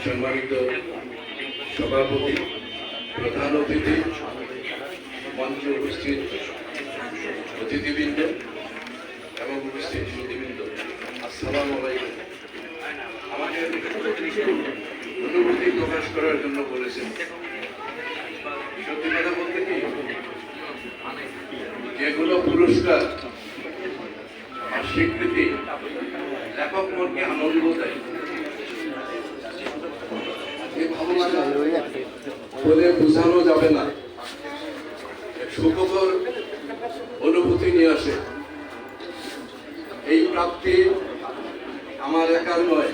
সম্মানিত সভাপতি, প্রধান অতিথি, মঞ্চে উপস্থিত অতিথিবৃন্দ এবং উপস্থিত সুধীবৃন্দ, আসসালামু আলাইকুম। আমাকে অনুভূতি প্রকাশ করার জন্য বলেছেন। সত্যি কথা বলতে কি, যেগুলো পুরস্কার আর স্বীকৃতি লেখক মনকে আনন্দ দেয়, এই ভাবনা বলে বোঝানো যাবে না, সুখকর অনুভূতি নিয়ে আসে। এই প্রাপ্তি আমার একার নয়,